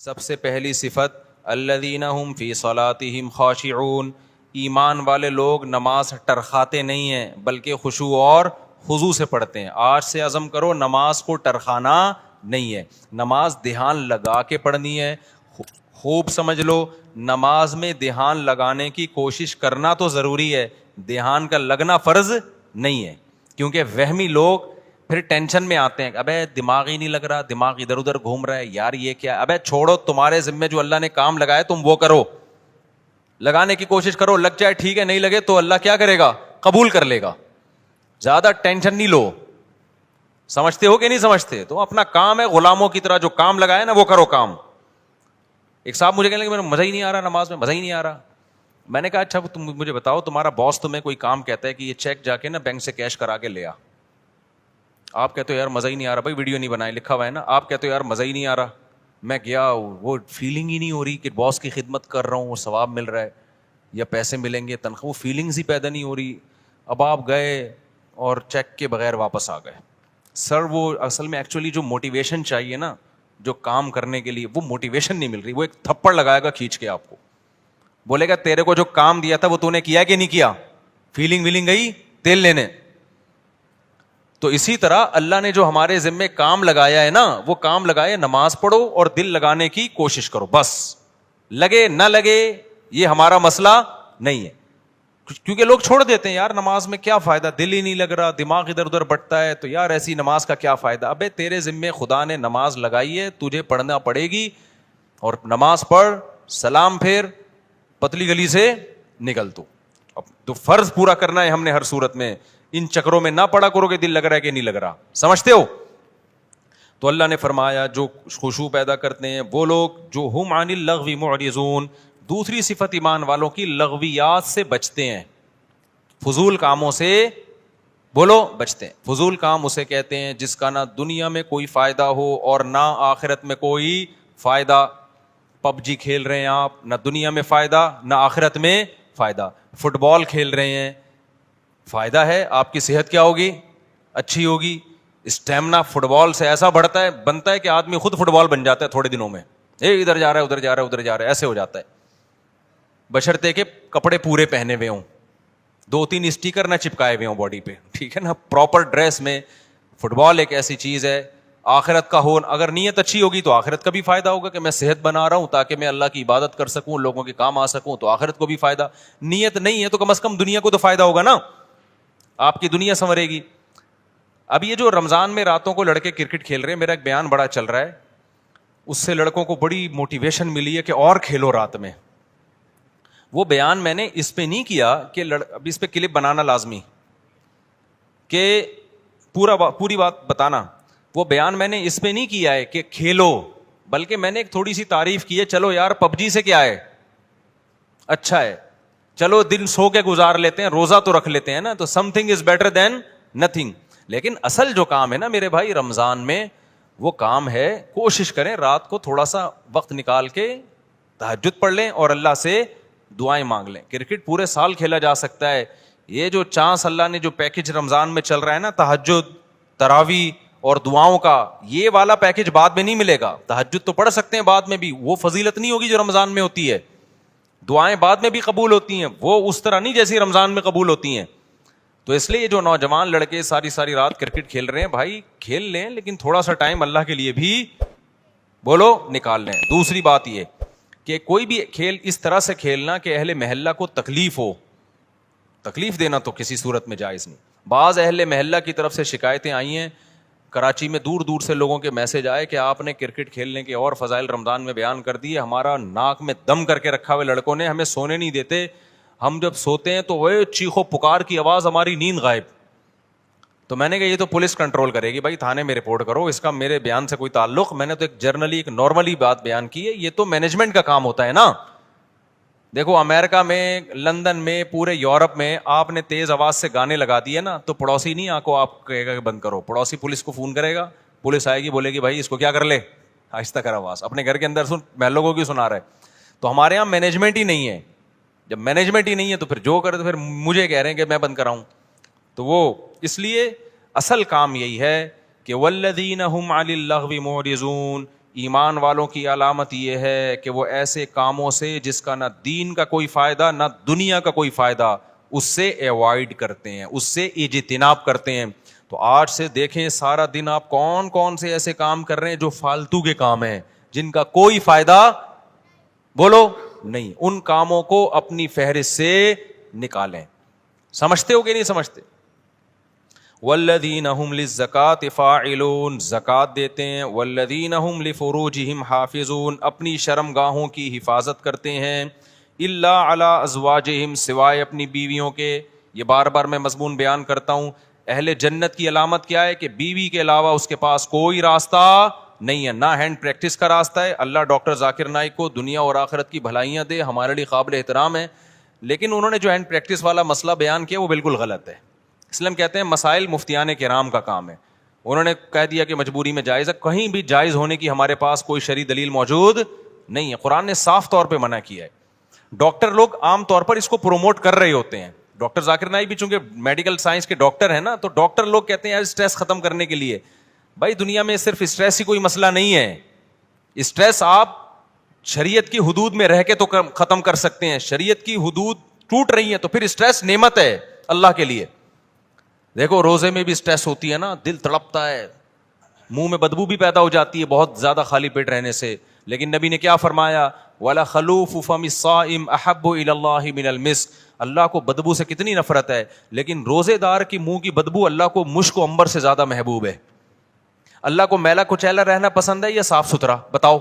سب سے پہلی صفت الذین هم فی صلاتہم خاشعون، ایمان والے لوگ نماز ٹرخاتے نہیں ہیں بلکہ خشوع اور خضوع سے پڑھتے ہیں. آج سے عزم کرو نماز کو ٹرخانا نہیں ہے، نماز دھیان لگا کے پڑھنی ہے. خوب سمجھ لو، نماز میں دھیان لگانے کی کوشش کرنا تو ضروری ہے، دھیان کا لگنا فرض نہیں ہے. کیونکہ وہمی لوگ پھر ٹینشن میں آتے ہیں، ابے دماغ ہی نہیں لگ رہا، دماغ ادھر ادھر گھوم رہا ہے، یار یہ کیا. ابے چھوڑو، تمہارے ذمہ جو اللہ نے کام لگایا تم وہ کرو، لگانے کی کوشش کرو، لگ جائے ٹھیک ہے، نہیں لگے تو اللہ کیا کرے گا؟ قبول کر لے گا. زیادہ ٹینشن نہیں لو. سمجھتے ہو کہ نہیں سمجھتے؟ تو اپنا کام ہے، غلاموں کی طرح جو کام لگایا نا وہ کرو کام. ایک صاحب مجھے کہنے لگے میرا مزہ ہی نہیں آ رہا نماز میں، مزہ ہی نہیں آ رہا. میں نے کہا اچھا تم مجھے بتاؤ، تمہارا باس تمہیں کوئی کام کہتا ہے کہ یہ چیک جا کے نا بینک سے کیش کرا کے لے آ، آپ کہتے ہو یار مزہ ہی نہیں آ رہا، بھائی ویڈیو نہیں بنائے لکھا ہوا ہے نا، آپ کہتے ہو یار مزہ ہی نہیں آ رہا. میں گیا، وہ فیلنگ ہی نہیں ہو رہی کہ باس کی خدمت کر رہا ہوں، وہ ثواب مل رہا ہے یا پیسے ملیں گے تنخواہ، وہ فیلنگز ہی پیدا نہیں ہو رہی. اب آپ گئے اور چیک کے بغیر واپس آ گئے. سر وہ اصل میں ایکچولی جو موٹیویشن چاہیے نا جو کام کرنے کے لیے، وہ موٹیویشن نہیں مل رہی. وہ ایک تھپڑ لگائے گا کھینچ کے آپ کو، بولے گا تیرے کو جو کام دیا تھا وہ تو نے کیا کہ نہیں کیا، فیلنگ ویلنگ گئی تیل لینے. تو اسی طرح اللہ نے جو ہمارے ذمے کام لگایا ہے نا، وہ کام لگایا نماز پڑھو اور دل لگانے کی کوشش کرو. بس لگے نہ لگے یہ ہمارا مسئلہ نہیں ہے. کیونکہ لوگ چھوڑ دیتے ہیں، یار نماز میں کیا فائدہ، دل ہی نہیں لگ رہا، دماغ ادھر ادھر بٹتا ہے، تو یار ایسی نماز کا کیا فائدہ. ابے تیرے ذمے خدا نے نماز لگائی ہے، تجھے پڑھنا پڑے گی، اور نماز پڑھ، سلام پھیر، پتلی گلی سے نکل. تو فرض پورا کرنا ہے ہم نے ہر صورت میں. ان چکروں میں نہ پڑا کرو کہ دل لگ رہا ہے کہ نہیں لگ رہا. سمجھتے ہو؟ تو اللہ نے فرمایا جو خشوع پیدا کرتے ہیں وہ لوگ جو ہم عن اللغو معرضون. دوسری صفت ایمان والوں کی لغویات سے بچتے ہیں، فضول کاموں سے بولو بچتے ہیں. فضول کام اسے کہتے ہیں جس کا نہ دنیا میں کوئی فائدہ ہو اور نہ آخرت میں کوئی فائدہ. پب جی کھیل رہے ہیں آپ، نہ دنیا میں فائدہ نہ آخرت میں فائدہ. فٹ بال کھیل رہے ہیں، فائدہ ہے، آپ کی صحت کیا ہوگی؟ اچھی ہوگی. اسٹیمنا فٹ بال سے ایسا بنتا ہے کہ آدمی خود فٹ بال بن جاتا ہے تھوڑے دنوں میں. ادھر جا رہا ہے ادھر جا رہا ہے ادھر جا رہا ہے، ایسے ہو جاتا ہے. بشرطے کہ کپڑے پورے پہنے ہوئے ہوں، 2-3 اسٹیکر نہ چپکائے ہوئے ہوں باڈی پہ، ٹھیک ہے نا، پراپر ڈریس میں. فٹ بال ایک ایسی چیز ہے آخرت کا ہو، اگر نیت اچھی ہوگی تو آخرت کا بھی فائدہ ہوگا کہ میں صحت بنا رہا ہوں تاکہ میں اللہ کی عبادت کر سکوں، لوگوں کے کام آ سکوں، تو آخرت کو بھی فائدہ. نیت نہیں ہے تو کم از کم دنیا کو تو فائدہ ہوگا نا، آپ کی دنیا سنورے گی. اب یہ جو رمضان میں راتوں کو لڑکے کرکٹ کھیل رہے ہیں، میرا ایک بیان بڑا چل رہا ہے، اس سے لڑکوں کو بڑی موٹیویشن ملی ہے کہ اور کھیلو رات میں. وہ بیان میں نے اس پہ نہیں کیا کہ اب اس پہ کلپ بنانا لازمی کہ پوری بات بتانا. وہ بیان میں نے اس پہ نہیں کیا ہے کہ کھیلو، بلکہ میں نے ایک تھوڑی سی تعریف کی ہے. چلو یار پب جی سے کیا ہے، اچھا ہے، چلو دن سو کے گزار لیتے ہیں، روزہ تو رکھ لیتے ہیں نا، تو some thing is better than nothing. لیکن اصل جو کام ہے نا میرے بھائی رمضان میں، وہ کام ہے کوشش کریں رات کو تھوڑا سا وقت نکال کے تہجد پڑھ لیں اور اللہ سے دعائیں مانگ لیں. کرکٹ پورے سال کھیلا جا سکتا ہے. یہ جو چانس اللہ نے جو پیکج رمضان میں چل رہا ہے نا، تہجد، تراویح اور دعاؤں کا، یہ والا پیکج بعد میں نہیں ملے گا. تہجد تو پڑھ سکتے ہیں بعد میں بھی، وہ فضیلت نہیں ہوگی جو رمضان میں ہوتی ہے. دعائیں بعد میں بھی قبول ہوتی ہیں، وہ اس طرح نہیں جیسی رمضان میں قبول ہوتی ہیں. تو اس لیے جو نوجوان لڑکے ساری رات کرکٹ کھیل رہے ہیں، بھائی کھیل لیں لیکن تھوڑا سا ٹائم اللہ کے لیے بھی بولو نکال لیں. دوسری بات یہ کہ کوئی بھی کھیل اس طرح سے کھیلنا کہ اہل محلہ کو تکلیف ہو، تکلیف دینا تو کسی صورت میں جائز نہیں. بعض اہل محلہ کی طرف سے شکایتیں آئی ہیں، کراچی میں دور دور سے لوگوں کے میسج آئے کہ آپ نے کرکٹ کھیلنے کے اور فضائل رمضان میں بیان کر دیے، ہمارا ناک میں دم کر کے رکھا ہوئے لڑکوں نے، ہمیں سونے نہیں دیتے، ہم جب سوتے ہیں تو وہ چیخو پکار کی آواز، ہماری نیند غائب. تو میں نے کہا یہ تو پولیس کنٹرول کرے گی، بھائی تھانے میں رپورٹ کرو، اس کا میرے بیان سے کوئی تعلق. میں نے تو ایک جرنلی ایک نارملی بات بیان کی ہے، یہ تو مینجمنٹ کا کام ہوتا ہے نا. دیکھو امریکہ میں، لندن میں، پورے یورپ میں آپ نے تیز آواز سے گانے لگا دیے نا تو پڑوسی نہیں آپ کو آپ کہے گا کہ بند کرو، پڑوسی پولیس کو فون کرے گا، پولیس آئے گی بولے گی بھائی اس کو کیا کر لے، آہستہ کر آواز، اپنے گھر کے اندر سن، محلوں کو کیوں سنا رہا ہے. تو ہمارے یہاں مینجمنٹ ہی نہیں ہے. جب مینجمنٹ ہی نہیں ہے تو پھر جو کرے تو پھر مجھے کہہ رہے ہیں کہ میں بند کراؤں. تو وہ اس لیے اصل کام یہی ہے کہ والذین هم عن اللغو معرضون، ایمان والوں کی علامت یہ ہے کہ وہ ایسے کاموں سے جس کا نہ دین کا کوئی فائدہ نہ دنیا کا کوئی فائدہ، اس سے ایوائڈ کرتے ہیں، اس سے اجتناب کرتے ہیں. تو آج سے دیکھیں سارا دن آپ کون کون سے ایسے کام کر رہے ہیں جو فالتو کے کام ہیں، جن کا کوئی فائدہ بولو نہیں. ان کاموں کو اپنی فہرست سے نکالیں. سمجھتے ہو کہ نہیں سمجھتے؟ والذین هم للزکاۃ فاعلون، زکوٰۃ دیتے ہیں. والذین هم لفروجہم حافظون، اپنی شرمگاہوں کی حفاظت کرتے ہیں. الا علی ازواجہم، سوائے اپنی بیویوں کے. یہ بار بار میں مضمون بیان کرتا ہوں. اہل جنت کی علامت کیا ہے؟ کہ بیوی کے علاوہ اس کے پاس کوئی راستہ نہیں ہے، نہ ہینڈ پریکٹس کا راستہ ہے. اللہ ڈاکٹر ذاکر نائک کو دنیا اور آخرت کی بھلائیاں دے، ہمارے لیے قابل احترام ہے. لیکن انہوں نے جو ہینڈ پریکٹس والا مسئلہ بیان کیا وہ بالکل غلط ہے. اسلام کہتے ہیں مسائل مفتیان کرام کا کام ہے. انہوں نے کہہ دیا کہ مجبوری میں جائز ہے، کہیں بھی جائز ہونے کی ہمارے پاس کوئی شرعی دلیل موجود نہیں ہے. قرآن نے صاف طور پہ منع کیا ہے. ڈاکٹر لوگ عام طور پر اس کو پروموٹ کر رہے ہوتے ہیں. ڈاکٹر ذاکر نائک بھی چونکہ میڈیکل سائنس کے ڈاکٹر ہیں نا، تو ڈاکٹر لوگ کہتے ہیں اسٹریس ختم کرنے کے لیے. بھائی دنیا میں صرف اسٹریس ہی کوئی مسئلہ نہیں ہے. اسٹریس آپ شریعت کی حدود میں رہ کے تو ختم کر سکتے ہیں. شریعت کی حدود ٹوٹ رہی ہیں تو پھر اسٹریس نعمت ہے اللہ کے لیے. دیکھو روزے میں بھی اسٹریس ہوتی ہے نا، دل تڑپتا ہے، منہ میں بدبو بھی پیدا ہو جاتی ہے بہت زیادہ خالی پیٹ رہنے سے. لیکن نبی نے کیا فرمایا؟ وَلَا خَلُوفُ فَمِ الصَّائِمِ أَحَبُّ إِلَى اللَّهِ مِنَ الْمِسْكِ. اللہ کو بدبو سے کتنی نفرت ہے، لیکن روزے دار کی منہ کی بدبو اللہ کو مشک و عنبر سے زیادہ محبوب ہے. اللہ کو میلا کچیلا رہنا پسند ہے یا صاف ستھرا؟ بتاؤ.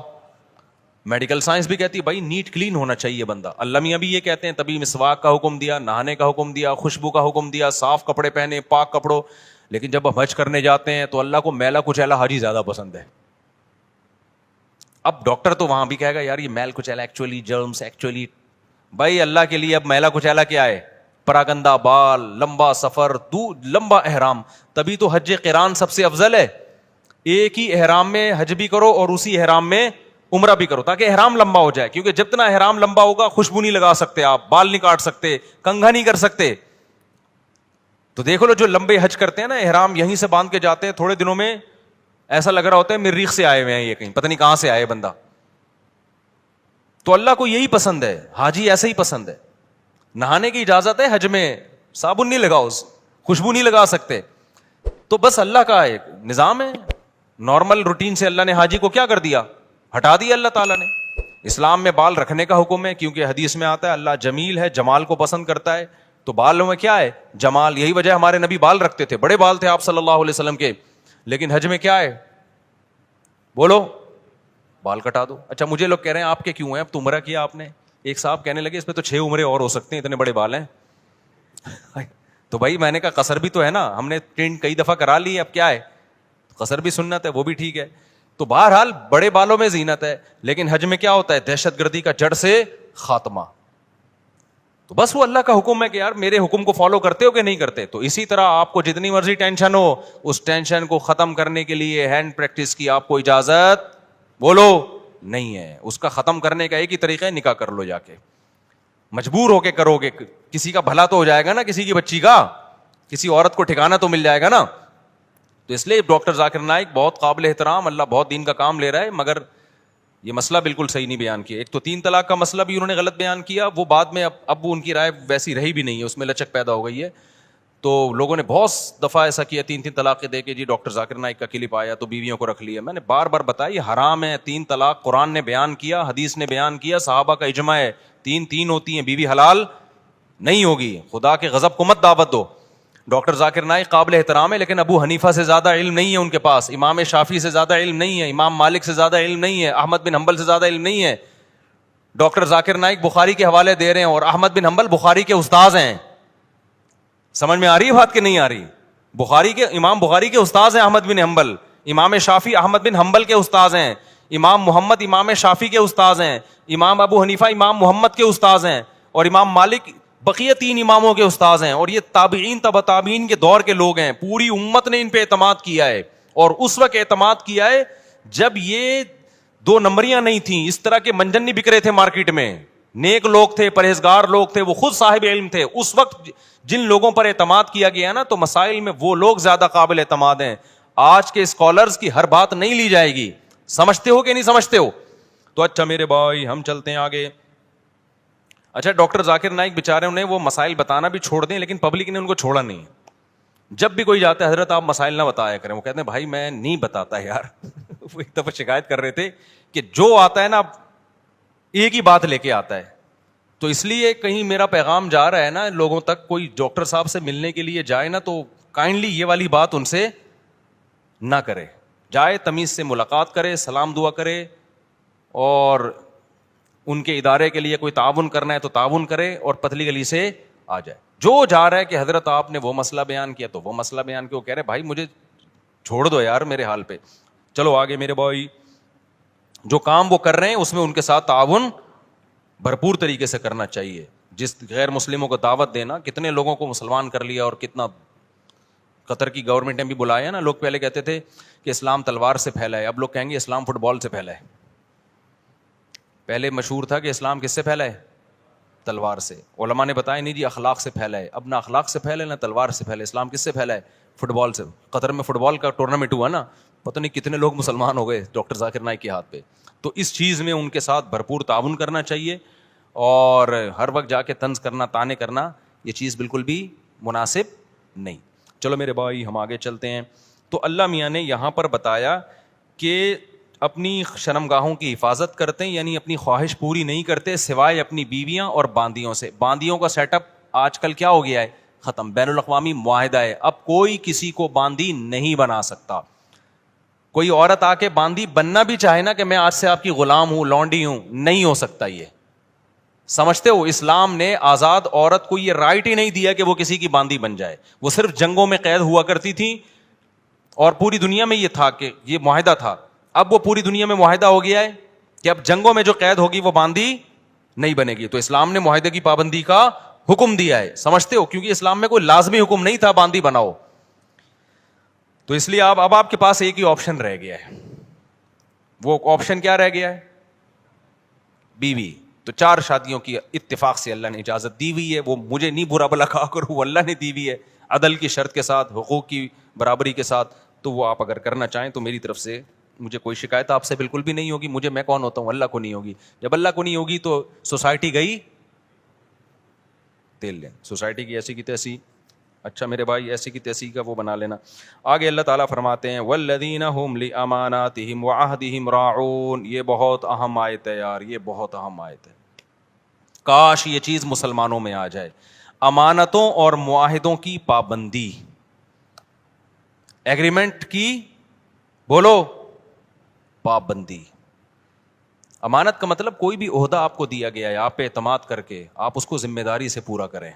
میڈیکل سائنس بھی کہتی ہے بھائی نیٹ کلین ہونا چاہیے بندہ. اللہ میاں بھی یہ کہتے ہیں تبھی مسواک کا حکم دیا، نہانے کا حکم دیا، خوشبو کا حکم دیا، صاف کپڑے پہنے، پاک کپڑوں. لیکن جب ہم حج کرنے جاتے ہیں تو اللہ کو میلا کچیلا حاجی زیادہ پسند ہے. اب ڈاکٹر تو وہاں بھی کہے گا یار یہ میل کچیلا ایکچولی جرمس ایکچولی. بھائی اللہ کے لیے اب میلا کچیلا کیا ہے؟ پراگندہ بال، لمبا سفر، لمبا احرام. تبھی تو حج قران سب سے افضل ہے. ایک ہی احرام میں حج بھی کرو اور اسی احرام میں عمرہ بھی کرو تاکہ احرام لمبا ہو جائے. کیونکہ جتنا احرام لمبا ہوگا خوشبو نہیں لگا سکتے آپ، بال نہیں کاٹ سکتے، کنگھا نہیں کر سکتے. تو دیکھو لو جو لمبے حج کرتے ہیں نا، احرام یہیں سے باندھ کے جاتے ہیں، تھوڑے دنوں میں ایسا لگ رہا ہوتا ہے مریخ سے آئے ہوئے ہیں، یہ کہیں پتہ نہیں کہاں سے آئے بندہ. تو اللہ کو یہی پسند ہے، حاجی ایسے ہی پسند ہے. نہانے کی اجازت ہے حج میں، صابن نہیں لگاؤ، خوشبو نہیں لگا سکتے. تو بس اللہ کا ایک نظام ہے، نارمل روٹین سے اللہ نے حاجی کو کیا کر دیا؟ ہٹا دیا اللہ تعالیٰ نے. اسلام میں بال رکھنے کا حکم ہے کیونکہ حدیث میں آتا ہے اللہ جمیل ہے، جمال کو پسند کرتا ہے. تو بالوں میں کیا ہے؟ جمال. یہی وجہ ہمارے نبی بال رکھتے تھے، بڑے بال تھے آپ صلی اللہ علیہ وسلم کے. لیکن حج میں کیا ہے؟ بولو، بال کٹا دو. اچھا مجھے لوگ کہہ رہے ہیں آپ کے کیوں ہیں؟ اب تو عمرہ کیا آپ نے. ایک صاحب کہنے لگے اس پہ تو 6 عمرے اور ہو سکتے ہیں، اتنے بڑے بال ہیں. تو بھائی میں نے کہا قصر بھی تو ہے نا، ہم نے کئی دفعہ کرا لی، اب کیا ہے؟ قصر بھی سنت ہے، وہ بھی ٹھیک ہے. تو بہرحال بڑے بالوں میں زینت ہے. لیکن حج میں کیا ہوتا ہے؟ دہشت گردی کا جڑ سے خاتمہ. تو بس وہ اللہ کا حکم ہے کہ یار میرے حکم کو فالو کرتے ہو کہ نہیں کرتے. تو اسی طرح آپ کو جتنی مرضی ٹینشن ہو، اس ٹینشن کو ختم کرنے کے لیے ہینڈ پریکٹس کی آپ کو اجازت بولو نہیں ہے. اس کا ختم کرنے کا ایک ہی طریقہ ہے، نکاح کر لو جا کے. مجبور ہو کے کرو گے، کسی کا بھلا تو ہو جائے گا نا، کسی کی بچی کا، کسی عورت کو ٹھکانا تو مل جائے گا نا. تو اس لیے ڈاکٹر ذاکر نائک بہت قابل احترام، اللہ بہت دین کا کام لے رہا ہے، مگر یہ مسئلہ بالکل صحیح نہیں بیان کیا. ایک تو 3 طلاق کا مسئلہ بھی انہوں نے غلط بیان کیا، وہ بعد میں اب ان کی رائے ویسی رہی بھی نہیں ہے، اس میں لچک پیدا ہو گئی ہے. تو لوگوں نے بہت دفعہ ایسا کیا، 3 طلاقیں دے کے جی ڈاکٹر ذاکر نائک کا کلپ آیا تو بیویوں کو رکھ لیا. میں نے بار بار بتایا یہ حرام ہے. 3 طلاق قرآن نے بیان کیا، حدیث نے بیان کیا، صحابہ کا اجماع ہے. 3 ہوتی ہیں، بیوی حلال نہیں ہوگی. خدا کے غضب کو مت دعوت دو. ڈاکٹر ذاکر نائک قابل احترام ہے، لیکن ابو حنیفہ سے زیادہ علم نہیں ہے ان کے پاس، امام شافعی سے زیادہ علم نہیں ہے، امام مالک سے زیادہ علم نہیں ہے، احمد بن حنبل سے زیادہ علم نہیں ہے. ڈاکٹر ذاکر نائک بخاری کے حوالے دے رہے ہیں اور احمد بن حنبل بخاری کے استاذ ہیں. سمجھ میں آ رہی ہے بات کہ نہیں آ رہی؟ امام بخاری کے استاذ ہیں احمد بن حنبل، امام شافعی احمد بن حنبل کے استاذ ہیں، امام محمد امام شافعی کے استاذ ہیں، امام ابو حنیفہ امام محمد کے استاذ ہیں، اور امام مالک بقیہ 3 اماموں کے استاذ ہیں. اور یہ تابعین تبع تابعین کے دور کے لوگ ہیں. پوری امت نے ان پہ اعتماد کیا ہے، اور اس وقت اعتماد کیا ہے جب یہ 2 نمبریاں نہیں تھیں، اس طرح کے منجن نہیں بک رہے تھے مارکیٹ میں. نیک لوگ تھے، پرہیزگار لوگ تھے، وہ خود صاحب علم تھے. اس وقت جن لوگوں پر اعتماد کیا گیا نا، تو مسائل میں وہ لوگ زیادہ قابل اعتماد ہیں. آج کے اسکالرز کی ہر بات نہیں لی جائے گی. سمجھتے ہو کہ نہیں سمجھتے ہو؟ تو اچھا میرے بھائی ہم چلتے ہیں آگے. اچھا ڈاکٹر ذاکر نائک بیچارے انہیں وہ مسائل بتانا بھی چھوڑ دیں, لیکن پبلک نے ان کو چھوڑا نہیں. جب بھی کوئی جاتا ہے حضرت آپ مسائل نہ بتایا کریں, وہ کہتے ہیں بھائی میں نہیں بتاتا یار. وہ ایک دفعہ شکایت کر رہے تھے کہ جو آتا ہے نا ایک ہی بات لے کے آتا ہے. تو اس لیے کہیں میرا پیغام جا رہا ہے نا لوگوں تک, کوئی ڈاکٹر صاحب سے ملنے کے لیے جائے نا تو کائنڈلی یہ والی بات ان سے نہ کرے. جائے تمیز سے ملاقات کرے, سلام دعا کرے, اور ان کے ادارے کے لیے کوئی تعاون کرنا ہے تو تعاون کرے, اور پتلی گلی سے آ جائے. جو جا رہا ہے کہ حضرت آپ نے وہ مسئلہ بیان کیا تو وہ مسئلہ بیان کیا, وہ کہہ رہے بھائی مجھے چھوڑ دو یار میرے حال پہ. چلو آگے میرے بھائی, جو کام وہ کر رہے ہیں اس میں ان کے ساتھ تعاون بھرپور طریقے سے کرنا چاہیے. جس غیر مسلموں کو دعوت دینا, کتنے لوگوں کو مسلمان کر لیا, اور کتنا قطر کی گورنمنٹ نے بھی بلایا نا. لوگ پہلے کہتے تھے کہ اسلام تلوار سے پھیلا ہے, اب لوگ کہیں گے اسلام فٹ بال سے پھیلا ہے. پہلے مشہور تھا کہ اسلام کس سے پھیلا ہے؟ تلوار سے. علماء نے بتایا نہیں جی اخلاق سے پھیلا ہے. اب نہ اخلاق سے پھیلا ہے نہ تلوار سے پھیلا ہے. اسلام کس سے پھیلا ہے؟ فٹ بال سے. قطر میں فٹ بال کا ٹورنامنٹ ہوا نا, پتہ نہیں کتنے لوگ مسلمان ہو گئے ڈاکٹر ذاکر نائک کے ہاتھ پہ. تو اس چیز میں ان کے ساتھ بھرپور تعاون کرنا چاہیے, اور ہر وقت جا کے طنز کرنا, تانے کرنا, یہ چیز بالکل بھی مناسب نہیں. چلو میرے بھائی ہم آگے چلتے ہیں. تو اللہ میاں نے یہاں پر بتایا کہ اپنی شرمگاہوں کی حفاظت کرتے ہیں, یعنی اپنی خواہش پوری نہیں کرتے سوائے اپنی بیویاں اور باندیوں سے. باندیوں کا سیٹ اپ آج کل کیا ہو گیا ہے؟ ختم. بین الاقوامی معاہدہ ہے, اب کوئی کسی کو باندی نہیں بنا سکتا. کوئی عورت آ کے باندی بننا بھی چاہے نا کہ میں آج سے آپ کی غلام ہوں, لونڈی ہوں, نہیں ہو سکتا. یہ سمجھتے ہو اسلام نے آزاد عورت کو یہ رائٹ ہی نہیں دیا کہ وہ کسی کی باندی بن جائے. وہ صرف جنگوں میں قید ہوا کرتی تھی, اور پوری دنیا میں یہ تھا کہ یہ معاہدہ تھا. اب وہ پوری دنیا میں معاہدہ ہو گیا ہے کہ اب جنگوں میں جو قید ہوگی وہ باندی نہیں بنے گی. تو اسلام نے معاہدے کی پابندی کا حکم دیا ہے. سمجھتے ہو, کیونکہ اسلام میں کوئی لازمی حکم نہیں تھا باندی بناؤ. تو اس لیے اب آپ کے پاس ایک ہی آپشن رہ گیا ہے. وہ آپشن کیا رہ گیا ہے؟ بیوی. تو 4 شادیوں کی اتفاق سے اللہ نے اجازت دی ہوئی ہے. وہ مجھے نہیں برا بلا کہا کرو, وہ اللہ نے دی ہوئی ہے عدل کی شرط کے ساتھ, حقوق کی برابری کے ساتھ. تو وہ آپ اگر کرنا چاہیں تو میری طرف سے مجھے کوئی شکایت آپ سے بالکل بھی نہیں ہوگی. مجھے, میں کون ہوتا ہوں, اللہ کو نہیں ہوگی. جب اللہ کو نہیں ہوگی تو سوسائٹی گئی تیل لیں, سوسائٹی کی ایسی کی تیسی. اچھا میرے بھائی ایسی کی تیسی کا وہ بنا لینا. آگے اللہ تعالیٰ فرماتے ہیں والذین هم لاماناتهم وعہدهم راعون. یہ بہت اہم آیت ہے یار, یہ بہت اہم آیت ہے. کاش یہ چیز مسلمانوں میں آ جائے. امانتوں اور معاہدوں کی پابندی, ایگریمنٹ کی بولو پابندی. امانت کا مطلب کوئی بھی عہدہ آپ کو دیا گیا ہے, آپ پہ اعتماد کر کے آپ اس کو ذمہ داری سے پورا کریں.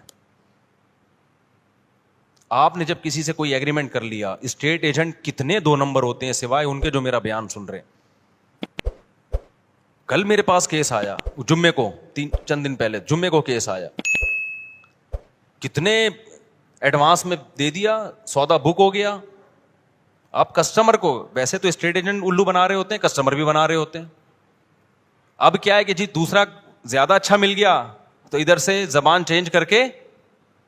آپ نے جب کسی سے کوئی ایگریمنٹ کر لیا, اسٹیٹ ایجنٹ کتنے 2 نمبر ہوتے ہیں سوائے ان کے جو میرا بیان سن رہے. کل میرے پاس کیس آیا, جمعے کو, چند دن پہلے جمعے کو کیس آیا, کتنے ایڈوانس میں دے دیا, سودا بک ہو گیا. آپ کسٹمر کو, ویسے تو اسٹیٹ ایجنٹ الو بنا رہے ہوتے ہیں, کسٹمر بھی بنا رہے ہوتے ہیں. اب کیا ہے کہ جی دوسرا زیادہ اچھا مل گیا تو ادھر سے زبان چینج کر کے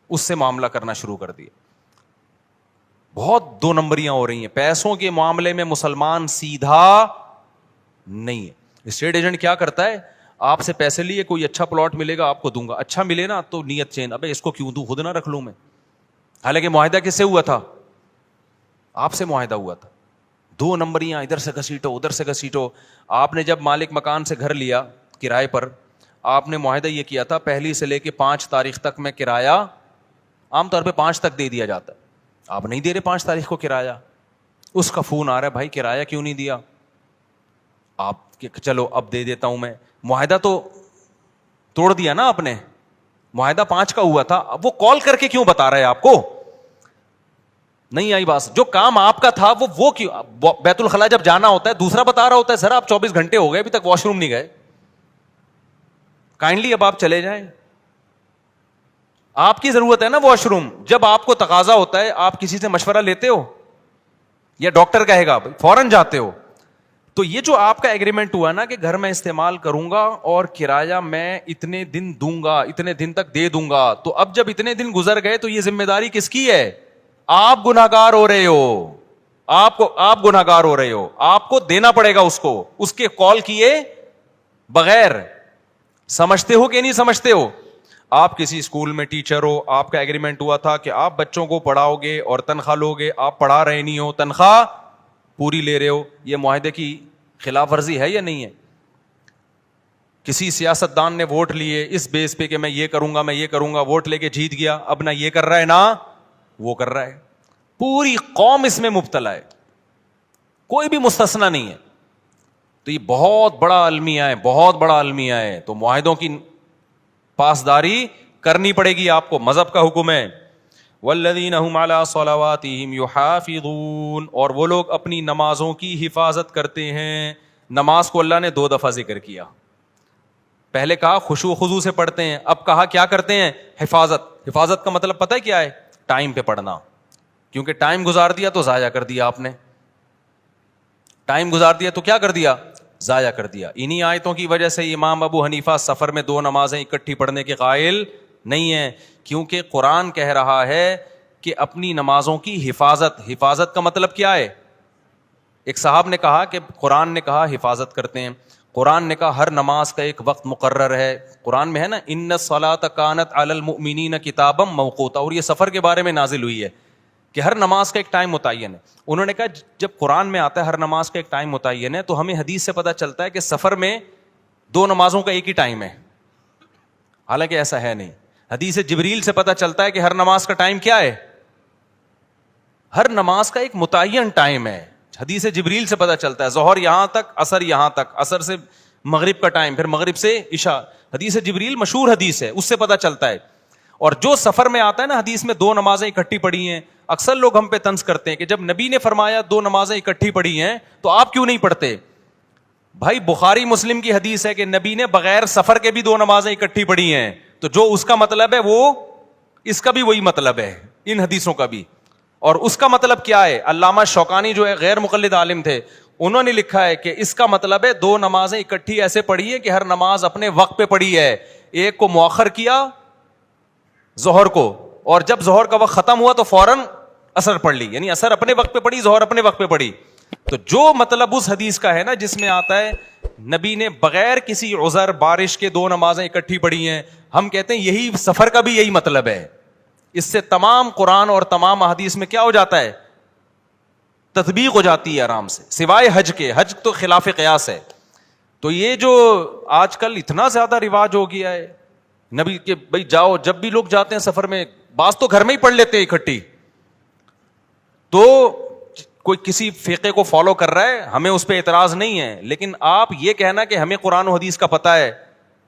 اس سے معاملہ کرنا شروع کر دیا. بہت 2 نمبریاں ہو رہی ہیں پیسوں کے معاملے میں. مسلمان سیدھا نہیں ہے. اسٹیٹ ایجنٹ کیا کرتا ہے, آپ سے پیسے لیے, کوئی اچھا پلاٹ ملے گا آپ کو دوں گا, اچھا ملے نا تو نیت چینج, ابے اس کو کیوں دوں, خود نہ رکھ لوں میں. حالانکہ معاہدہ کس سے ہوا تھا؟ آپ سے معاہدہ ہوا تھا. 2 نمبریاں, ادھر سے گھسیٹو ادھر سے گھسیٹو. آپ نے جب مالک مکان سے گھر لیا کرائے پر, آپ نے معاہدہ یہ کیا تھا 1 سے لے کے 5 تاریخ تک میں کرایہ, عام طور پہ 5 تک دے دیا جاتا ہے. آپ نہیں دے رہے 5 تاریخ کو کرایہ. اس کا فون آ رہا ہے بھائی کرایہ کیوں نہیں دیا. آپ چلو اب دے دیتا ہوں میں. معاہدہ تو توڑ دیا نا آپ نے, معاہدہ 5 کا ہوا تھا. اب وہ کال کر کے کیوں بتا رہا ہے آپ کو؟ نہیں آئی بات. جو کام آپ کا تھا وہ کیوں, بیت الخلا جب جانا ہوتا ہے دوسرا بتا رہا ہوتا ہے, سر آپ 24 گھنٹے ہو گئے ابھی تک واش روم نہیں گئے, کائنڈلی اب آپ چلے جائیں. آپ کی ضرورت ہے نا واش روم. جب آپ کو تقاضا ہوتا ہے آپ کسی سے مشورہ لیتے ہو یا ڈاکٹر کہے گا فوراً جاتے ہو. تو یہ جو آپ کا ایگریمنٹ ہوا نا کہ گھر میں استعمال کروں گا اور کرایہ میں اتنے دن دوں گا, اتنے دن تک دے دوں گا, تو اب جب اتنے دن گزر گئے تو یہ ذمہ داری کس کی ہے؟ آپ گناہگار ہو رہے ہو. آپ گناہگار ہو رہے ہو, آپ کو دینا پڑے گا اس کو, اس کے کال کیے بغیر. سمجھتے ہو کہ نہیں سمجھتے ہو؟ آپ کسی اسکول میں ٹیچر ہو, آپ کا ایگریمنٹ ہوا تھا کہ آپ بچوں کو پڑھاؤ گے اور تنخواہ لو گے, آپ پڑھا رہے نہیں ہو, تنخواہ پوری لے رہے ہو, یہ معاہدے کی خلاف ورزی ہے یا نہیں ہے؟ کسی سیاستدان نے ووٹ لیے اس بیس پہ کہ میں یہ کروں گا, میں یہ کروں گا, ووٹ لے کے جیت گیا, اب نہ یہ کر رہا ہے نہ وہ کر رہا ہے, پوری قوم اس میں مبتلا ہے, کوئی بھی مستثنا نہیں ہے. تو یہ بہت بڑا المیہ ہے, بہت بڑا المیہ ہے. تو معاہدوں کی پاسداری کرنی پڑے گی آپ کو, مذہب کا حکم ہے. والذین هم علی صلواتہم یحافظون, اور وہ لوگ اپنی نمازوں کی حفاظت کرتے ہیں. نماز کو اللہ نے 2 دفعہ ذکر کیا, پہلے کہا خشوع و خضوع سے پڑھتے ہیں, اب کہا کیا کرتے ہیں؟ حفاظت. حفاظت کا مطلب پتہ ہے کیا ہے؟ ٹائم پہ پڑھنا, کیونکہ ٹائم گزار دیا تو ضائع کر دیا آپ نے, ٹائم گزار دیا تو کیا کر دیا؟ ضائع کر دیا. انہی آیتوں کی وجہ سے امام ابو حنیفہ سفر میں 2 نمازیں اکٹھی پڑھنے کے قائل نہیں ہیں, کیونکہ قرآن کہہ رہا ہے کہ اپنی نمازوں کی حفاظت. حفاظت کا مطلب کیا ہے؟ ایک صاحب نے کہا کہ قرآن نے کہا حفاظت کرتے ہیں, قرآن نے کہا ہر نماز کا ایک وقت مقرر ہے. قرآن میں ہے نا ان الصلاۃ کانت علی المؤمنین کتابا موقوتا, اور یہ سفر کے بارے میں نازل ہوئی ہے کہ ہر نماز کا ایک ٹائم متعین ہے. انہوں نے کہا جب قرآن میں آتا ہے ہر نماز کا ایک ٹائم متعین ہے, تو ہمیں حدیث سے پتہ چلتا ہے کہ سفر میں 2 نمازوں کا ایک ہی ٹائم ہے, حالانکہ ایسا ہے نہیں. حدیث جبریل سے پتہ چلتا ہے کہ ہر نماز کا ٹائم کیا ہے؟ ہر نماز کا ایک متعین ٹائم ہے. حدیث جبریل سے پتہ چلتا ہے ظہر یہاں تک, عصر یہاں تک, عصر سے مغرب کا ٹائم, پھر مغرب سے عشاء. حدیث جبریل مشہور حدیث ہے, اس سے پتہ چلتا ہے. اور جو سفر میں آتا ہے نا حدیث میں 2 نمازیں اکٹھی پڑھی ہیں, اکثر لوگ ہم پہ طنز کرتے ہیں کہ جب نبی نے فرمایا 2 نمازیں اکٹھی پڑھی ہیں تو آپ کیوں نہیں پڑھتے؟ بھائی بخاری مسلم کی حدیث ہے کہ نبی نے بغیر سفر کے بھی 2 نمازیں اکٹھی پڑھی ہیں, تو جو اس کا مطلب ہے وہ اس کا بھی وہی مطلب ہے, ان حدیثوں کا بھی. اور اس کا مطلب کیا ہے؟ علامہ شوکانی جو ہے غیر مقلد عالم تھے, انہوں نے لکھا ہے کہ اس کا مطلب ہے 2 نمازیں اکٹھی ایسے پڑھی ہے کہ ہر نماز اپنے وقت پہ پڑھی ہے. ایک کو مؤخر کیا ظہر کو, اور جب ظہر کا وقت ختم ہوا تو فوراً عصر پڑھ لی, یعنی عصر اپنے وقت پہ پڑھی, ظہر اپنے وقت پہ پڑھی. تو جو مطلب اس حدیث کا ہے نا جس میں آتا ہے نبی نے بغیر کسی عذر بارش کے 2 نمازیں اکٹھی پڑھی ہیں, ہم کہتے ہیں یہی سفر کا بھی یہی مطلب ہے. اس سے تمام قرآن اور تمام احادیث میں کیا ہو جاتا ہے؟ تطبیق ہو جاتی ہے آرام سے, سوائے حج کے. حج تو خلاف قیاس ہے. تو یہ جو آج کل اتنا زیادہ رواج ہو گیا ہے نبی کے, بھائی جاؤ, جب بھی لوگ جاتے ہیں سفر میں, بعض تو گھر میں ہی پڑھ لیتے ہیں اکٹھی, تو کوئی کسی فقہ کو فالو کر رہا ہے, ہمیں اس پہ اعتراض نہیں ہے. لیکن آپ یہ کہنا کہ ہمیں قرآن و حدیث کا پتہ ہے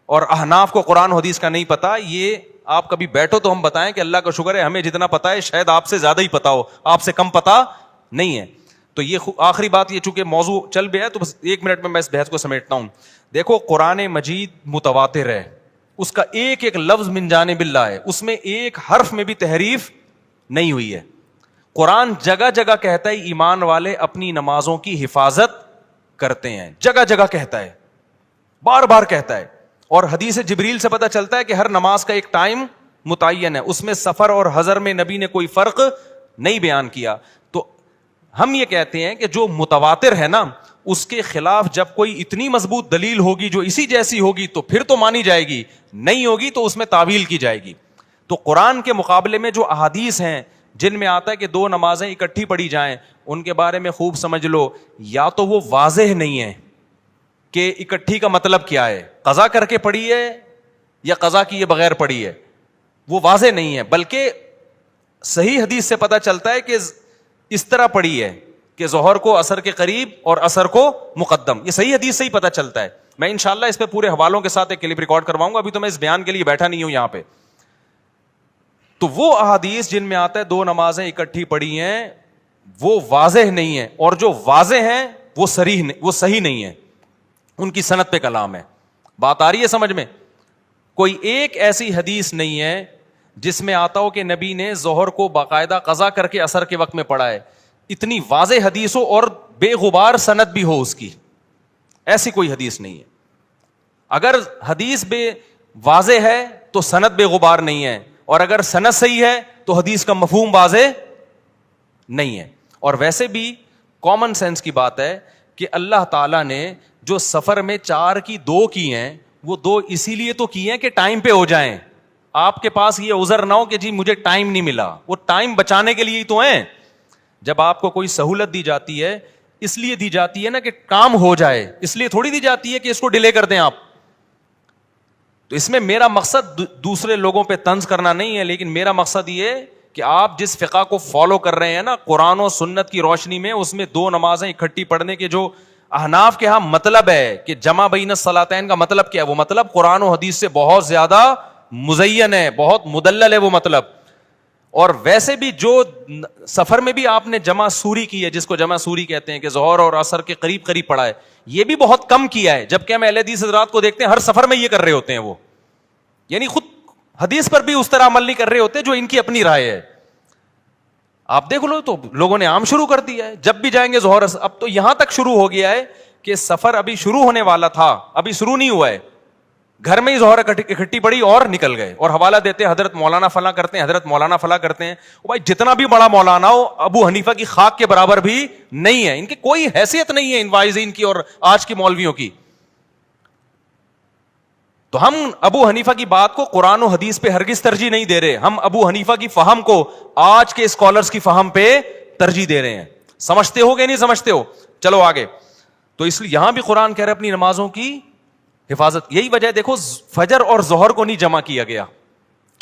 اور احناف کو قرآن و حدیث کا نہیں پتا, یہ آپ کبھی بیٹھو تو ہم بتائیں کہ اللہ کا شکر ہے ہمیں جتنا پتا ہے شاید آپ سے زیادہ ہی پتا ہو, آپ سے کم پتا نہیں ہے. تو یہ آخری بات, یہ چونکہ موضوع چل بھی ہے تو بس 1 منٹ میں اس بحث کو سمیٹتا ہوں. دیکھو قرآن مجید متواتر ہے, اس کا ایک ایک لفظ من جانب اللہ ہے, اس میں ایک حرف میں بھی تحریف نہیں ہوئی ہے. قرآن جگہ جگہ کہتا ہے ایمان والے اپنی نمازوں کی حفاظت کرتے ہیں, جگہ جگہ کہتا ہے, بار بار کہتا ہے. اور حدیث جبریل سے پتہ چلتا ہے کہ ہر نماز کا ایک ٹائم متعین ہے, اس میں سفر اور حضر میں نبی نے کوئی فرق نہیں بیان کیا. تو ہم یہ کہتے ہیں کہ جو متواتر ہے نا, اس کے خلاف جب کوئی اتنی مضبوط دلیل ہوگی جو اسی جیسی ہوگی تو پھر تو مانی جائے گی, نہیں ہوگی تو اس میں تعویل کی جائے گی. تو قرآن کے مقابلے میں جو احادیث ہیں جن میں آتا ہے کہ 2 نمازیں اکٹھی پڑھی جائیں, ان کے بارے میں خوب سمجھ لو, یا تو وہ واضح نہیں ہے کہ اکٹھی کا مطلب کیا ہے, قضا کر کے پڑھی ہے یا قضا کیے بغیر پڑھی ہے, وہ واضح نہیں ہے. بلکہ صحیح حدیث سے پتہ چلتا ہے کہ اس طرح پڑھی ہے کہ ظہر کو عصر کے قریب اور عصر کو مقدم, یہ صحیح حدیث سے ہی پتہ چلتا ہے. میں انشاءاللہ اس پہ پورے حوالوں کے ساتھ ایک کلپ ریکارڈ کرواؤں گا, ابھی تو میں اس بیان کے لیے بیٹھا نہیں ہوں یہاں پہ. تو وہ احادیث جن میں آتا ہے 2 نمازیں اکٹھی پڑھی ہیں وہ واضح نہیں ہے, اور جو واضح ہیں وہ صحیح نہیں ہے, ان کی سند پہ کلام ہے. بات آ رہی ہے سمجھ میں؟ کوئی ایک ایسی حدیث نہیں ہے جس میں آتا ہو کہ نبی نے ظہر کو باقاعدہ قضا کر کے عصر کے وقت میں پڑھا ہے. اتنی واضح حدیث ہو اور بے غبار سند بھی ہو اس کی, ایسی کوئی حدیث نہیں ہے. اگر حدیث بے واضح ہے تو سند بے غبار نہیں ہے, اور اگر سند صحیح ہے تو حدیث کا مفہوم واضح نہیں ہے. اور ویسے بھی کامن سینس کی بات ہے کہ اللہ تعالیٰ نے جو سفر میں 4 کی 2 کی ہیں, وہ 2 اسی لیے تو کی ہیں کہ ٹائم پہ ہو جائیں. آپ کے پاس یہ عذر نہ ہو کہ جی مجھے ٹائم نہیں ملا, وہ ٹائم بچانے کے لیے ہی تو ہیں. جب آپ کو کوئی سہولت دی جاتی ہے اس لیے دی جاتی ہے نا کہ کام ہو جائے, اس لیے تھوڑی دی جاتی ہے کہ اس کو ڈیلے کر دیں آپ. تو اس میں میرا مقصد دوسرے لوگوں پہ طنز کرنا نہیں ہے, لیکن میرا مقصد یہ کہ آپ جس فقہ کو فالو کر رہے ہیں نا قرآن و سنت کی روشنی میں, اس میں 2 نمازیں اکٹھی پڑھنے کے جو احناف کے ہاں مطلب ہے کہ جمع بین الصلاتین کا مطلب کیا ہے, وہ مطلب قرآن و حدیث سے بہت زیادہ مزین ہے, بہت مدلل ہے وہ مطلب. اور ویسے بھی جو سفر میں بھی آپ نے جمع سوری کی ہے, جس کو جمع سوری کہتے ہیں کہ ظہر اور عصر کے قریب قریب پڑھا ہے, یہ بھی بہت کم کیا ہے. جبکہ ہم اہل حدیث حضرات کو دیکھتے ہیں ہر سفر میں یہ کر رہے ہوتے ہیں, وہ یعنی خود حدیث پر بھی اس طرح عمل نہیں کر رہے ہوتے جو ان کی اپنی رائے ہے. آپ دیکھ لو تو لوگوں نے عام شروع کر دیا ہے, جب بھی جائیں گے ظہر. اب تو یہاں تک شروع ہو گیا ہے کہ سفر ابھی شروع ہونے والا تھا, ابھی شروع نہیں ہوا ہے, گھر میں ہی ظہر اکٹھی پڑی اور نکل گئے, اور حوالہ دیتے حضرت مولانا فلاں کرتے ہیں, حضرت مولانا فلاں کرتے ہیں. بھائی جتنا بھی بڑا مولانا ہو ابو حنیفہ کی خاک کے برابر بھی نہیں ہے, ان کی کوئی حیثیت نہیں ہے ان واعظین کی اور آج کی مولویوں کی. تو ہم ابو حنیفہ کی بات کو قرآن و حدیث پہ ہرگز ترجیح نہیں دے رہے, ہم ابو حنیفہ کی فہم کو آج کے اسکالرز کی فہم پہ ترجیح دے رہے ہیں. سمجھتے ہو کہ نہیں سمجھتے ہو؟ چلو آگے. تو اس لیے یہاں بھی قرآن کہہ رہے اپنی نمازوں کی حفاظت. یہی وجہ دیکھو فجر اور ظہر کو نہیں جمع کیا گیا.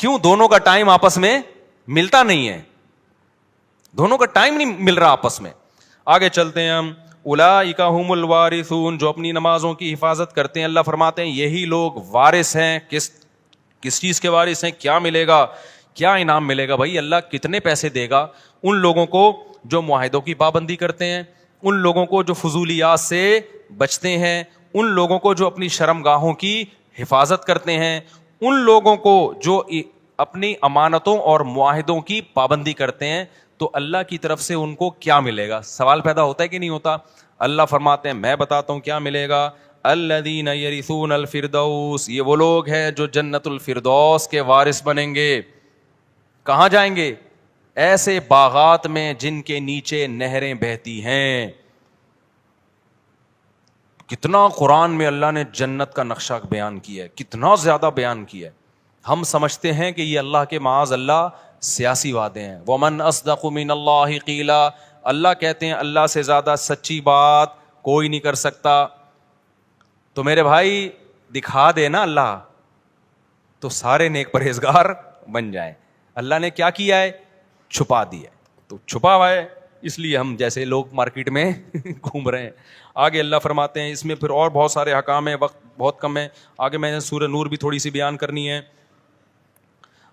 کیوں؟ دونوں کا ٹائم آپس میں ملتا نہیں ہے, دونوں کا ٹائم نہیں مل رہا آپس میں. آگے چلتے ہیں ہم. اولئک هم الوارثون, جو اپنی نمازوں کی حفاظت کرتے ہیں. اللہ فرماتے ہیں یہی لوگ وارث ہیں. کس چیز کے وارث ہیں؟ کیا ملے گا, کیا انعام ملے گا؟ بھائی اللہ کتنے پیسے دے گا ان لوگوں کو جو معاہدوں کی پابندی کرتے ہیں, ان لوگوں کو جو فضولیات سے بچتے ہیں, ان لوگوں کو جو اپنی شرمگاہوں کی حفاظت کرتے ہیں, ان لوگوں کو جو اپنی امانتوں اور معاہدوں کی پابندی کرتے ہیں. تو اللہ کی طرف سے ان کو کیا ملے گا؟ سوال پیدا ہوتا ہے کہ نہیں ہوتا؟ اللہ فرماتے ہیں میں بتاتا ہوں کیا ملے گا. الذین یرثون الفردوس, یہ وہ لوگ ہیں جو جنت الفردوس کے وارث بنیں گے. کہاں جائیں گے؟ ایسے باغات میں جن کے نیچے نہریں بہتی ہیں. کتنا قرآن میں اللہ نے جنت کا نقشہ بیان کیا ہے, کتنا زیادہ بیان کیا ہے. ہم سمجھتے ہیں کہ یہ اللہ کے معاذ اللہ سیاسی وعدے ہیں. ومن اصدق من اللہ قیلا, اللہ کہتے ہیں اللہ سے زیادہ سچی بات کوئی نہیں کر سکتا. تو میرے بھائی دکھا دے نا اللہ, تو سارے نیک پرہیزگار بن جائیں. اللہ نے کیا کیا ہے؟ چھپا دیا. تو چھپا ہوا ہے, اس لیے ہم جیسے لوگ مارکیٹ میں گھوم رہے ہیں. آگے اللہ فرماتے ہیں اس میں پھر اور بہت سارے احکام ہیں, وقت بہت کم ہے. آگے میں نے سورہ نور بھی تھوڑی سی بیان کرنی ہے.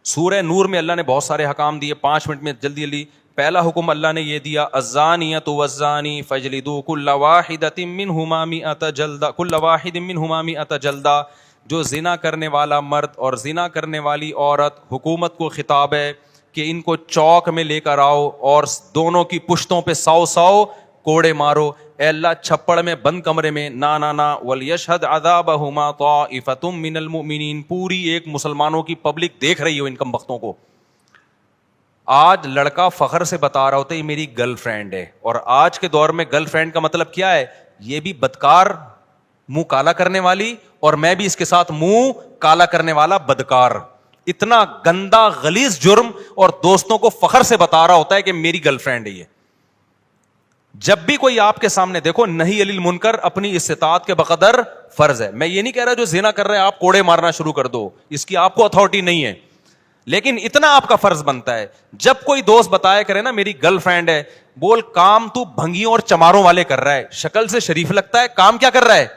سورہ نور میں اللہ نے بہت سارے احکام دیے, 5 منٹ میں جلدی جلدی. پہلا حکم اللہ نے یہ دیا, الزانیۃ والزانی فاجلدوا کل واحدۃ منہما مئۃ جلدہ, کل واحد منہما مئۃ جلدہ. جو زنا کرنے والا مرد اور زنا کرنے والی عورت, حکومت کو خطاب ہے کہ ان کو چوک میں لے کر آؤ اور دونوں کی پشتوں پہ 100 کوڑے مارو. اے اللہ چھپڑ میں بند کمرے میں نا ولیشہد عذابہما طائفۃ من المؤمنین, پوری ایک مسلمانوں کی پبلک دیکھ رہی ہو ان کم بختوں کو. آج لڑکا فخر سے بتا رہا ہوتا ہے یہ میری گرل فرینڈ ہے, اور آج کے دور میں گرل فرینڈ کا مطلب کیا ہے؟ یہ بھی بدکار, منہ کالا کرنے والی, اور میں بھی اس کے ساتھ منہ کالا کرنے والا بدکار. اتنا گندا غلیظ جرم, اور دوستوں کو فخر سے بتا رہا ہوتا ہے کہ میری گرل فرینڈ ہے یہ. جب بھی کوئی آپ کے سامنے دیکھو, نہی علی المنکر اپنی استطاعت کے بقدر فرض ہے. میں یہ نہیں کہہ رہا جو زنا کر رہے ہیں آپ کوڑے مارنا شروع کر دو, اس کی آپ کو اتھارٹی نہیں ہے, لیکن اتنا آپ کا فرض بنتا ہے جب کوئی دوست بتایا کرے نا میری گرل فرینڈ ہے, بول کام تو بھنگیوں اور چماروں والے کر رہا ہے. شکل سے شریف لگتا ہے, کام کیا کر رہا ہے؟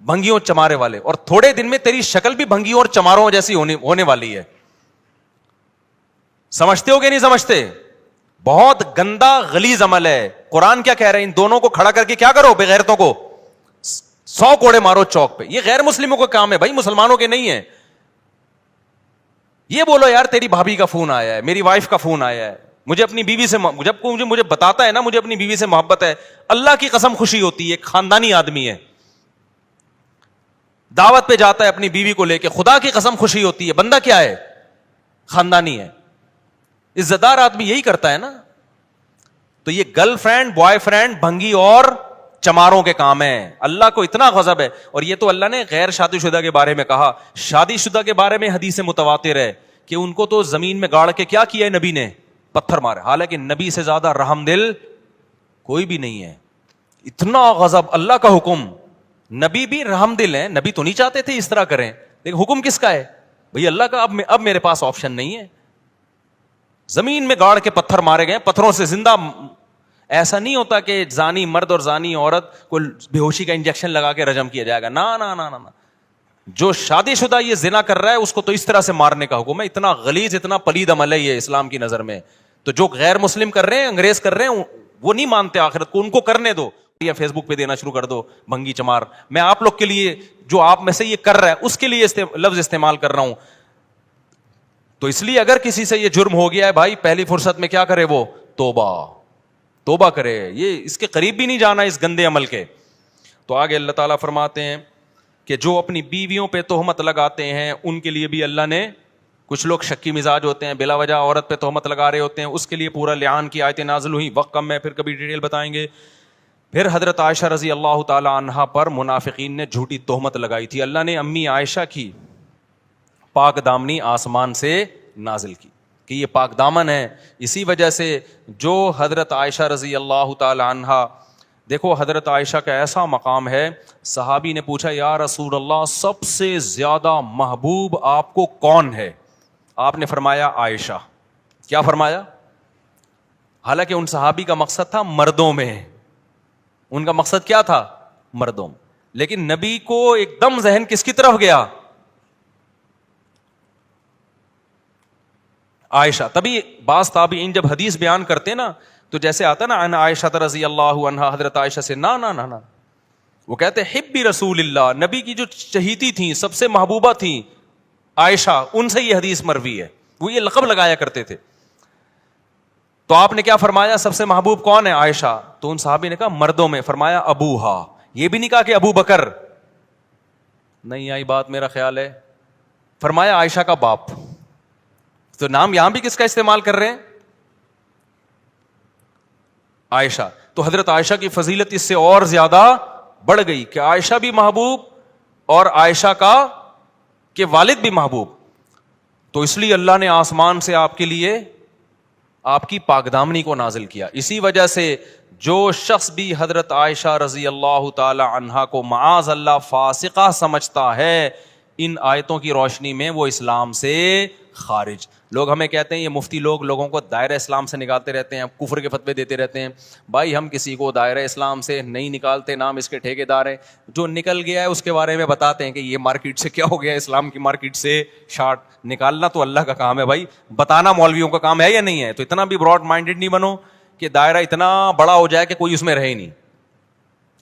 بھنگیوں اور چمارے والے. اور تھوڑے دن میں تیری شکل بھی بھنگیوں اور چماروں جیسی ہونے والی ہے. سمجھتے ہو کہ نہیں سمجھتے؟ بہت گندا غلیظ عمل ہے. قرآن کیا کہہ رہے ہیں؟ ان دونوں کو کھڑا کر کے کیا کرو؟ بے غیرتوں کو 100 کوڑے مارو چوک پہ. یہ غیر مسلموں کا کام ہے بھائی, مسلمانوں کے نہیں ہے. یہ بولو یار تیری بھابھی کا فون آیا ہے, میری وائف کا فون آیا ہے, مجھے اپنی بیوی سے, جب کوئی مجھے بتاتا ہے نا مجھے اپنی بیوی سے محبت ہے, اللہ کی قسم خوشی ہوتی ہے. ایک خاندانی آدمی ہے, دعوت پہ جاتا ہے اپنی بیوی کو لے کے, خدا کی قسم خوشی ہوتی ہے. بندہ کیا ہے؟ خاندانی ہے, عزت دار آدمی یہی کرتا ہے نا. تو یہ گرل فرینڈ بوائے فرینڈ بھنگی اور چماروں کے کام ہیں. اللہ کو اتنا غضب ہے. اور یہ تو اللہ نے غیر شادی شدہ کے بارے میں کہا. شادی شدہ کے بارے میں حدیث متواتر ہے کہ ان کو تو زمین میں گاڑ کے کیا کیا ہے نبی نے, پتھر مارے. حالانکہ نبی سے زیادہ رحم دل کوئی بھی نہیں ہے. اتنا غضب, اللہ کا حکم. نبی بھی رحم دل ہیں, نبی تو نہیں چاہتے تھے اس طرح کریں, لیکن حکم کس کا ہے بھئی اللہ کا. اب میرے پاس آپشن نہیں ہے. زمین میں گاڑ کے پتھر مارے گئے, پتھروں سے زندہ. ایسا نہیں ہوتا کہ زانی مرد اور زانی عورت کو بے ہوشی کا انجیکشن لگا کے رجم کیا جائے گا. نا نا نا نا, جو شادی شدہ یہ زنا کر رہا ہے اس کو تو اس طرح سے مارنے کا حکم ہے. اتنا غلیظ, اتنا پلید عمل ہے یہ اسلام کی نظر میں. تو جو غیر مسلم کر رہے ہیں, انگریز کر رہے ہیں, وہ نہیں مانتے آخرت کو, ان کو کرنے دو. یا فیس بک پہ دینا شروع کر دو بھنگی چمار. میں آپ لوگ کے لیے, جو آپ میں سے یہ کر رہا ہے اس کے لیے لفظ استعمال کر رہا ہوں. تو اس لیے اگر کسی سے یہ جرم ہو گیا ہے بھائی, پہلی فرصت میں کیا کرے وہ, توبہ کرے. یہ اس کے قریب بھی نہیں جانا اس گندے عمل کے. تو آگے اللہ تعالیٰ فرماتے ہیں کہ جو اپنی بیویوں پہ تہمت لگاتے ہیں ان کے لیے بھی اللہ نے, کچھ لوگ شکی مزاج ہوتے ہیں, بلا وجہ عورت پہ تہمت لگا رہے ہوتے ہیں, اس کے لیے پورا لعان کی آیتیں نازل ہوئی. وقت کم ہے, پھر کبھی ڈیٹیل بتائیں گے. پھر حضرت عائشہ رضی اللہ تعالی عنہا پر منافقین نے جھوٹی تہمت لگائی تھی. اللہ نے امی عائشہ کی پاک دامنی آسمان سے نازل کی کہ یہ پاک دامن ہے. اسی وجہ سے جو حضرت عائشہ رضی اللہ تعالی عنہا, دیکھو حضرت عائشہ کا ایسا مقام ہے, صحابی نے پوچھا یا رسول اللہ سب سے زیادہ محبوب آپ کو کون ہے؟ آپ نے فرمایا عائشہ. کیا فرمایا؟ حالانکہ ان صحابی کا مقصد تھا مردوں میں, ان کا مقصد کیا تھا, مردوں میں. لیکن نبی کو ایک دم ذہن کس کی طرف گیا؟ عائشہ. تبھی بعض تابعین جب حدیث بیان کرتے نا تو جیسے آتا نا ان عائشہ رضی اللہ عنہا, حضرت عائشہ سے نا نا نا نا, وہ کہتے حبی رسول اللہ, نبی کی جو چہیتی تھیں, سب سے محبوبہ تھیں عائشہ, ان سے یہ حدیث مروی ہے. وہ یہ لقب لگایا کرتے تھے. تو آپ نے کیا فرمایا, سب سے محبوب کون ہے؟ عائشہ. تو ان صحابی نے کہا مردوں میں. فرمایا ابوہا. یہ بھی نہیں کہا کہ ابو بکر, نہیں آئی بات میرا خیال ہے. فرمایا عائشہ کا باپ. تو نام یہاں بھی کس کا استعمال کر رہے ہیں؟ عائشہ. تو حضرت عائشہ کی فضیلت اس سے اور زیادہ بڑھ گئی کہ عائشہ بھی محبوب اور عائشہ کا کہ والد بھی محبوب. تو اس لیے اللہ نے آسمان سے آپ کے لیے آپ کی پاکدامنی کو نازل کیا. اسی وجہ سے جو شخص بھی حضرت عائشہ رضی اللہ تعالی عنہا کو معاذ اللہ فاسقہ سمجھتا ہے, ان آیتوں کی روشنی میں وہ اسلام سے خارج. لوگ ہمیں کہتے ہیں, یہ مفتی لوگ لوگوں کو دائرہ اسلام سے نکالتے رہتے ہیں, کفر کے فتوے دیتے رہتے ہیں. بھائی ہم کسی کو دائرہ اسلام سے نہیں نکالتے, نام اس کے ٹھیکیدار ہیں. جو نکل گیا ہے اس کے بارے میں بتاتے ہیں کہ یہ مارکیٹ سے کیا ہو گیا, اسلام کی مارکیٹ سے شارٹ نکالنا تو اللہ کا کام ہے بھائی, بتانا مولویوں کا کام ہے یا نہیں ہے. تو اتنا بھی براڈ مائنڈیڈ نہیں بنو کہ دائرہ اتنا بڑا ہو جائے کہ کوئی اس میں رہے نہیں.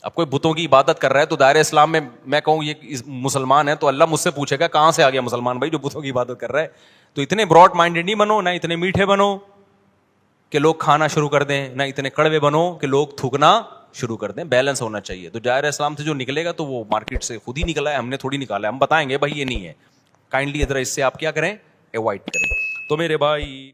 اب کوئی بتوں کی عبادت کر رہا ہے تو دائرہ اسلام میں کہوں یہ مسلمان ہے تو اللہ مجھ سے پوچھے گا کہاں سے آ گیا مسلمان بھائی جو بتوں کی عبادت کر رہا ہے. تو اتنے براڈ مائنڈیڈ نہیں بنو, نہ اتنے میٹھے بنو کہ لوگ کھانا شروع کر دیں, نہ اتنے کڑوے بنو کہ لوگ تھوکنا شروع کر دیں. بیلنس ہونا چاہیے. تو دائرہ اسلام سے جو نکلے گا تو وہ مارکیٹ سے خود ہی نکلا ہے, ہم نے تھوڑی نکالا ہے. ہم بتائیں گے بھائی یہ نہیں ہے, کائنڈلی ذرا اس سے آپ کیا کریں, اوائڈ کریں. تو میرے بھائی